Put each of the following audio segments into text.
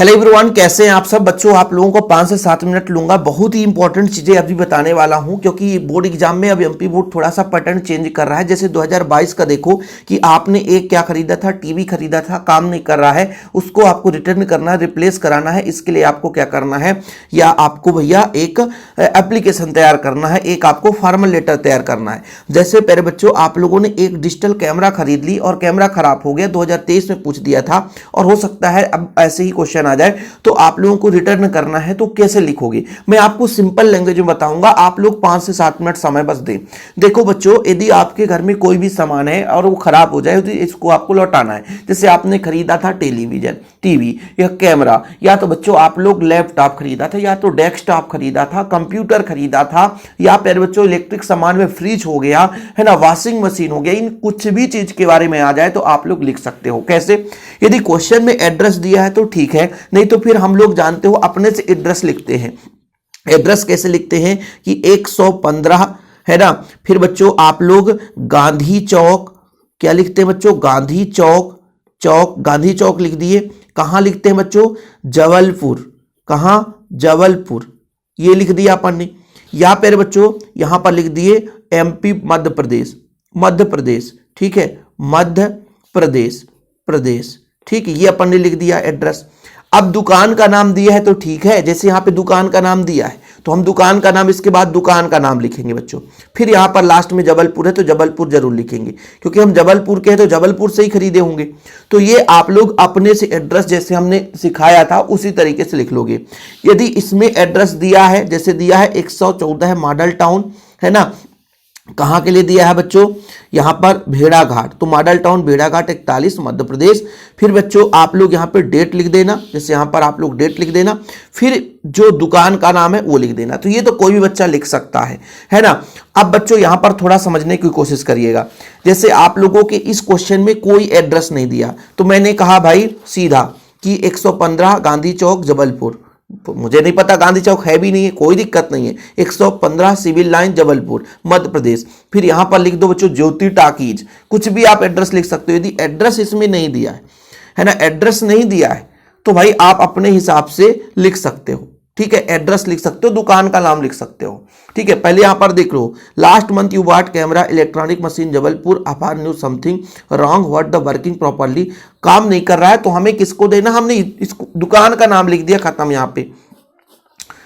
Hello everyone, कैसे हैं आप सब बच्चों। आप लोगों को 5 से 7 मिनट लूंगा। बहुत ही इंपॉर्टेंट चीजें अभी बताने वाला हूं, क्योंकि बोर्ड एग्जाम में अब एमपी बोर्ड थोड़ा सा पैटर्न चेंज कर रहा है। जैसे 2022 का देखो कि आपने एक क्या खरीदा था, टीवी खरीदा था, काम नहीं कर रहा है, उसको आपको रिटर्न करना है, रिप्लेस कराना है। इसके लिए आपको क्या करना है, या आपको भैया एक एप्लीकेशन तैयार करना है, एक आपको फॉर्मल लेटर तैयार करना है। जैसे प्यारे बच्चों, आप लोगों ने एक डिजिटल कैमरा खरीद ली और कैमरा खराब हो गया, 2023 में पूछ दिया था, और हो सकता है अब ऐसे ही क्वेश्चन आ जाए, तो आप लोगों को रिटर्न करना है, तो कैसे लिखोगे मैं आपको सिंपल लैंग्वेज में बताऊंगा। आप लोग 5 से 7 मिनट समय बस दें। देखो बच्चों, यदि आपके घर में कोई भी सामान है और वो खराब हो जाए तो इसको आपको लौटाना है। जैसे आपने खरीदा था टेलीविजन, टीवी या कैमरा, या तो बच्चों आप लोग लैपटॉप खरीदा था, या तो डेस्कटॉप खरीदा था, कंप्यूटर खरीदा था, या फिर बच्चों इलेक्ट्रिक सामान में फ्रिज हो गया है ना, वॉशिंग मशीन हो गया, इन कुछ भी चीज के बारे में आ जाए तो आप लोग लिख सकते हो। कैसे, यदि क्वेश्चन में एड्रेस दिया है तो ठीक है, नहीं तो फिर हम लोग जानते हो अपने से एड्रेस लिखते हैं। एड्रेस कैसे लिखते हैं कि 115 है ना, फिर बच्चों आप लोग गांधी चौक, क्या लिखते हैं बच्चों, गांधी चौक, गांधी चौक लिख दिए। कहां लिखते हैं बच्चों, जबलपुर, कहां, जबलपुर, ये लिख दिया अपन ने। या फिर बच्चों यहां पर लिख दिए एमपी, मध्य प्रदेश, मध्य प्रदेश, ठीक है, मध्य प्रदेश, प्रदेश, ठीक है, ये अपन ने लिख दिया एड्रेस। अब दुकान का नाम दिया है तो ठीक है, जैसे यहां पे दुकान का नाम दिया है तो हम दुकान का नाम, इसके बाद दुकान का नाम लिखेंगे बच्चों। फिर यहां पर लास्ट में जबलपुर है तो जबलपुर जरूर लिखेंगे, क्योंकि हम जबलपुर के हैं तो जबलपुर से ही खरीदे होंगे। तो ये आप लोग अपने से एड्रेस जैसे हमने सिखाया था उसी तरीके से लिख लोगे। यदि इसमें एड्रेस दिया है, जैसे दिया है 114 है मॉडल टाउन, है ना, कहां के लिए दिया है बच्चों, यहां पर भेड़ाघाट, तो मॉडल टाउन भेड़ाघाट 41 मध्य प्रदेश। फिर बच्चों आप लोग यहां पे डेट लिख देना, जैसे यहां पर आप लोग डेट लिख देना, फिर जो दुकान का नाम है वो लिख देना। तो ये तो कोई भी बच्चा लिख सकता है ना। अब बच्चों यहां पर थोड़ा समझने की कोशिश करिएगा। जैसे आप लोगों के इस क्वेश्चन में कोई एड्रेस नहीं दिया, तो मैंने कहा भाई सीधा कि 115 गांधी चौक जबलपुर, मुझे नहीं पता, गांधी चौक है भी नहीं है, कोई दिक्कत नहीं है, 115 सिविल लाइन जबलपुर मध्य प्रदेश। फिर यहां पर लिख दो बच्चों ज्योति टाकीज, कुछ भी आप एड्रेस लिख सकते हो। यदि एड्रेस इसमें नहीं दिया है ना, एड्रेस नहीं दिया है तो भाई आप अपने हिसाब से लिख सकते हो, ठीक है, एड्रेस लिख सकते हो, दुकान का नाम लिख सकते हो, ठीक है। पहले यहां पर देख लो, last month you bought camera electronic machine Jabalpur, अपार new something wrong, what the working properly, काम नहीं कर रहा है तो हमें किसको देना, हमने इसको दुकान का नाम लिख दिया, खत्म यहां पे,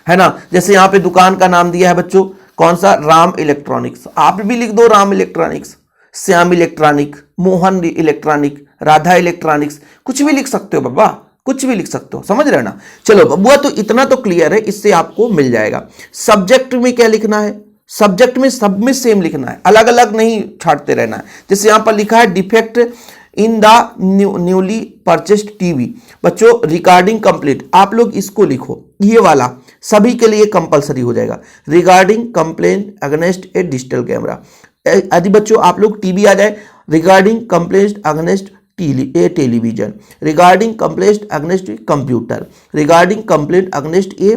है ना। जैसे यहां पे दुकान का नाम दिया है बच्चों कौन सा, राम इलेक्ट्रॉनिक्स, आप भी लिख दो Ram electronics, Shyam electronic, Mohan electronic, Radha electronics, कुछ भी लिख सकते हो बाबा, कुछ भी लिख सकते हो, समझ रहे ना। चलो बबुआ, तो इतना तो क्लियर है, इससे आपको मिल जाएगा। सब्जेक्ट में क्या लिखना है, सब्जेक्ट में सब में सेम लिखना है, अलग अलग नहीं छाटते रहना है। जैसे यहां पर लिखा है defect in the newly purchased TV, बच्चों रिगार्डिंग कंप्लीट, आप लोग इसको लिखो, ये वाला सभी के लिए कंपलसरी हो जाएगा। Regarding complaint against a digital camera, यदि बच्चों आप लोग टीवी आ जाए, regarding complaint against a television, regarding complaint against computer, regarding complaint against a,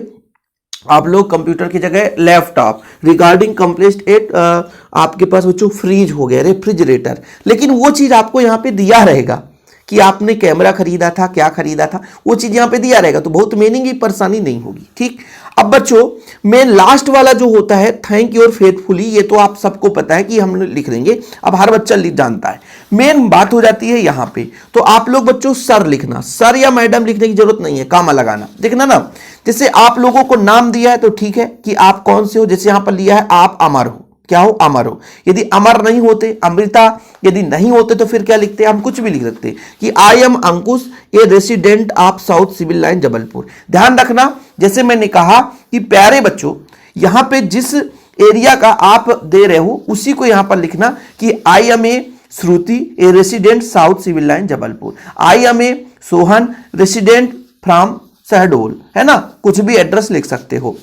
आप लोग कंप्यूटर की जगह लैपटॉप, रिगार्डिंग कंप्लेंट एट आपके पास बच्चों फ्रिज हो गया, रेफ्रिजरेटर। लेकिन वो चीज आपको यहाँ पे दिया रहेगा कि आपने कैमरा खरीदा था, क्या खरीदा था, वो चीज यहाँ पे दिया रहेगा, तो बहुत मीनिंग की परेशानी नहीं होगी, ठीक। अब बच्चों मेन लास्ट वाला जो होता है थैंक यू और फेथफुली, ये तो आप सबको पता है कि हम लिख देंगे, अब हर बच्चा लिख जानता है। मेन बात हो जाती है यहाँ पे, तो आप लोग बच्चों सर लिखना, सर या मैडम लिखने की जरूरत नहीं है, कामा लगाना, देखना ना। जैसे आप लोगों को नाम दिया है तो ठीक है कि आप कौन से हो, जैसे यहां पर लिया है आप अमर हो, क्या हो, अमर हो। यदि अमर नहीं होते, अमृता यदि नहीं होते तो फिर क्या लिखते हैं, हम कुछ भी लिख सकते कि I am Ankush a resident of south civil line Jabalpur. ध्यान रखना, जैसे मैंने कहा कि प्यारे बच्चों यहां पे जिस एरिया का आप दे रहे हो उसी को यहां पर लिखना कि I am a Shruti a resident south civil line Jabalpur, I am a Sohan resident from Shahdol, है ना, कुछ भी एड्रेस लिख सकते हो।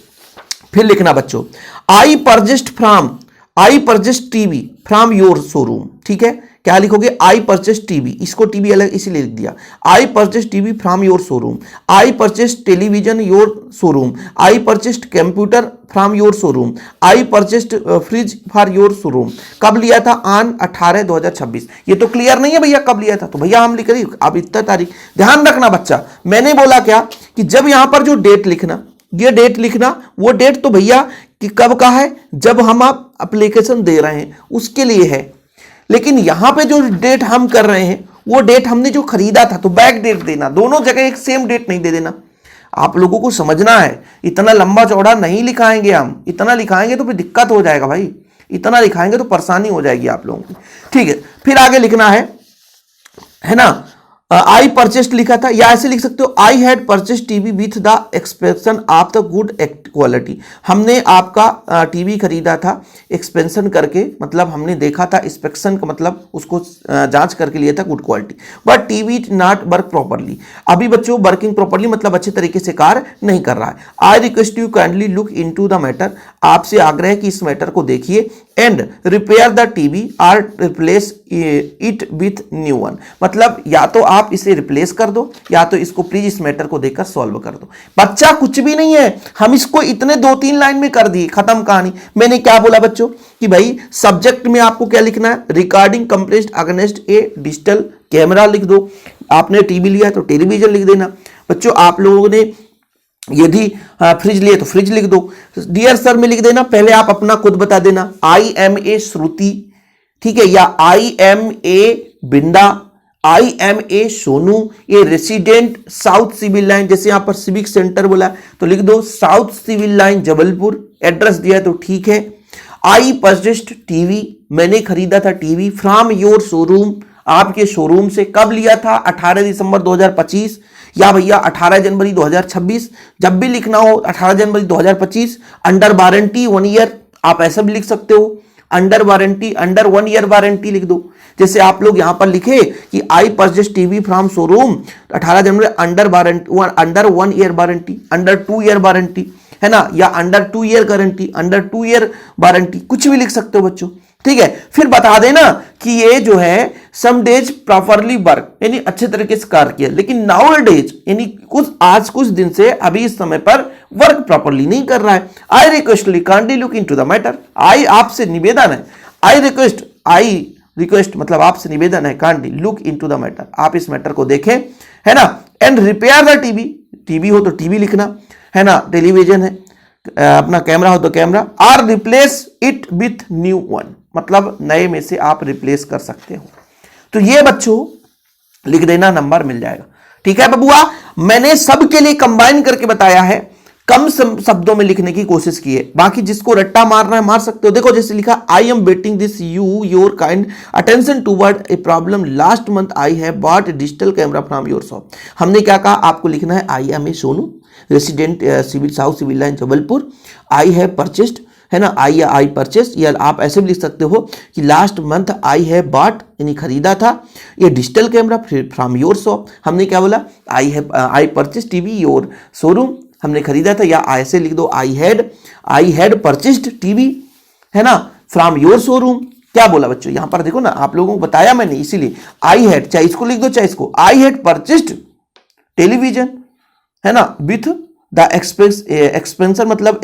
फिर लिखना बच्चों आई purchased TV from your showroom, ठीक है, क्या लिखोगे, आई परचेस टीवी, इसको टीवी अलग इसीलिए लिख दिया, I purchase TV from your showroom, I purchase television your showroom, I purchase computer from your showroom, I purchase fridge for your showroom. कब लिया था, ऑन 18/2026। ये तो क्लियर नहीं है भैया कब लिया था, तो भैया हम लिख रही अब इतना तारीख। ध्यान रखना बच्चा, मैंने बोला क्या कि जब यहां पर जो डेट लिखना, ये डेट लिखना, वो डेट तो भैया कि कब का है, जब हम आप एप्लीकेशन दे रहे हैं उसके लिए है। लेकिन यहां पे जो डेट हम कर रहे हैं वो डेट हमने जो खरीदा था, तो बैक डेट देना, दोनों जगह एक सेम डेट नहीं दे देना। आप लोगों को समझना है, इतना लंबा चौड़ा नहीं लिखाएंगे हम, इतना लिखाएंगे तो फिर दिक्कत हो जाएगा भाई, इतना लिखाएंगे तो परेशानी हो जाएगी आप लोगों की। ठीक है, फिर आगे लिखना है ना, आई परचेस्ड लिखा था, या ऐसे लिख सकते हो I had purchased TV with the expansion of the good quality. हमने आपका टीवी खरीदा था एक्सपेंशन करके, मतलब हमने देखा था, इंस्पेक्शन का मतलब उसको जांच करके लिया था good quality, but TV not work properly. अभी बच्चों वर्किंग प्रॉपरली मतलब अच्छे तरीके से कार्य नहीं कर रहा है। I request you kindly look into the matter, आपसे आग्रह है कि इस मैटर को देखिए, and repair the TV or replace it with new one. मतलब या तो आप इसे रिप्लेस कर दो, या तो इसको प्लीज इस मैटर को देखकर सॉल्व कर दो। बच्चा कुछ भी नहीं है, हम इसको इतने 2-3 लाइन में कर दिए, खत्म कहानी। मैंने क्या बोला बच्चों कि भाई सब्जेक्ट में आपको क्या लिखना है, recording complaint against a digital camera लिख दो। आपने टीवी लिया तो टेलीविजन लिख देना। बच्चों आप लोगों ने यदि फ्रिज लिए तो फ्रिज लिख दो। डियर सर में लिख देना, पहले आप अपना खुद बता देना, आई एम ए श्रुति, ठीक है, या आई am A Binda, I am a Sonu, ये रेसिडेंट साउथ सिविल लाइन, जैसे यहां पर सिविक सेंटर बोला तो लिख दो south civil line Jabalpur, address दिया तो ठीक है। आई परचेस्ड टीवी, मैंने खरीदा था टीवी फ्रॉम योर शोरूम, आपके शोरूम से। कब लिया था, 18 दिसंबर 2025, या भैया 18 जनवरी 2026, जब भी लिखना हो 18 जनवरी 2025। अंडर वारंटी 1 ईयर, आप ऐसा भी लिख सकते हो, under warranty, under 1 year warranty लिख दो। जैसे आप लोग यहां पर लिखे कि I purchase TV from showroom 18 January, under warranty, under 1 year warranty, under 2 year warranty, है ना, या under 2 year guarantee, under 2 year warranty, कुछ भी लिख सकते हो बच्चों। ठीक है, फिर बता देना कि ये जो है सम डेज प्रॉपरली वर्क, यानी अच्छे तरीके से कार्य किया, लेकिन नाउ डेज यानी कुछ दिन से अभी इस समय पर वर्क प्रॉपरली नहीं कर रहा है। I request kindly look into the matter, I आपसे निवेदन है, आई रिक्वेस्ट मतलब आपसे निवेदन है, kindly look into the matter, आप इस मैटर को देखें, है ना, and repair the TV, TV हो तो टीवी लिखना, है ना, टेलीविजन है, अपना कैमरा हो तो camera, or replace it with new one, मतलब नए में से आप रिप्लेस कर सकते हो। तो ये बच्चों लिख देना, नंबर मिल जाएगा। ठीक है बबुआ, मैंने सबके लिए कंबाइन करके बताया है, कम शब्दों में लिखने की कोशिश की है, बाकी जिसको रट्टा मारना है मार सकते हो। देखो जैसे लिखा, I am waiting this your kind attention toward a problem last month I have bought digital camera from your shop. हमने क्या कहा, आपको लिखना है I am a Sonu, resident civil south civil line Jabalpur, I have purchased, है ना, I purchase, या आप ऐसे भी लिख सकते हो कि last month I have bot, यानी खरीदा था ये digital camera from your shop. हमने क्या बोला, I purchase TV your showroom, हमने खरीदा था, या ऐसे लिख दो आई हैड परचेस्ड टीवी, है ना, फ्रॉम योर शोरूम। क्या बोला बच्चों, यहां पर देखो ना, आप लोगों को बताया मैंने, इसीलिए आई हैड, चाहे इसको लिख दो चाहे इसको, आई हैड परचेस्ड टेलीविजन, है ना, विथ द एक्सपेंशन मतलब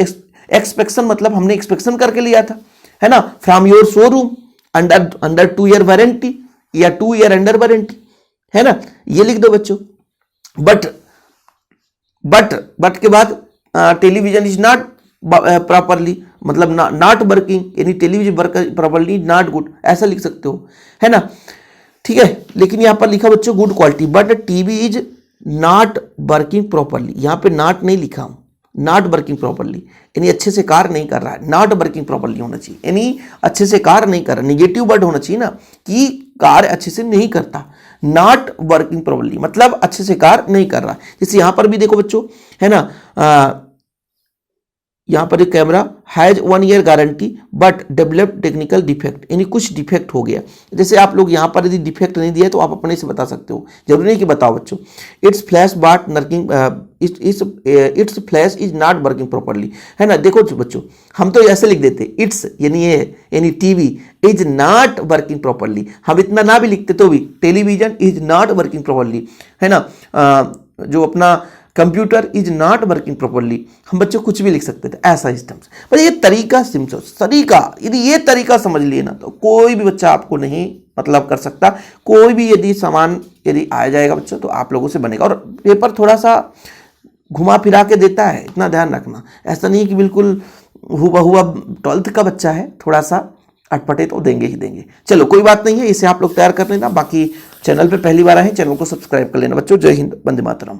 एक्सपेक्शन मतलब हमने एक्सपेक्शन करके लिया था, है ना, from your showroom, under 2 year warranty, या 2 ईयर अंडर वारंटी, है ना, ये लिख दो बच्चों। बट के बाद टेलीविजन इज नॉट प्रॉपरली, मतलब नॉट वर्किंग, यानी television work properly not good, ऐसा लिख सकते हो, है ना। ठीक है, लेकिन यहां पर लिखा बच्चों good quality, but TV is not working properly, यहां पे नॉट नहीं लिखा हूं, नॉट वर्किंग प्रॉपरली यानी अच्छे से कार्य नहीं कर रहा है, नॉट वर्किंग प्रॉपरली होना चाहिए, यानी अच्छे से कार्य नहीं कर रहा, निगेटिव वर्ड होना चाहिए ना कि कार्य अच्छे से नहीं करता, नॉट वर्किंग प्रॉपरली मतलब अच्छे से कार्य नहीं कर रहा। जैसे यहां पर भी देखो बच्चों, है ना, यहां पर एक camera has 1 year guarantee but develop technical defect, यानी कुछ डिफेक्ट हो गया। जैसे आप लोग यहां पर यदि डिफेक्ट नहीं दिया तो आप अपने से बता सकते हो, जरूरी नहीं कि बताओ बच्चों। इट्स फ्लैश बाट working, it's flash is not working properly, है ना। देखो बच्चों, हम तो ऐसे लिख देते इट्स यानी ये, यानी TV is not working properly, हम इतना ना भी लिखते तो भी television is not working properly, है ना, जो अपना computer is not working properly, हम बच्चों कुछ भी लिख सकते थे, ऐसा सिस्टम। पर ये तरीका तरीका यदि ये तरीका समझ लिए ना तो कोई भी बच्चा आपको नहीं मतलब कर सकता, कोई भी यदि सामान यदि आ जाएगा बच्चों तो आप लोगों से बनेगा। और पेपर थोड़ा सा घुमा फिरा के देता है, इतना ध्यान रखना। ऐसा नहीं कि बिल्कुल हुआ 12th का बच्चा है, थोड़ा सा अटपटे तो देंगे ही देंगे। चलो कोई बात नहीं है, इसे आप लोग तैयार कर लेना। बाकी चैनल पे पहली बार आए, चैनल को सब्सक्राइब कर लेना बच्चों। जय हिंद, वंदे मातरम।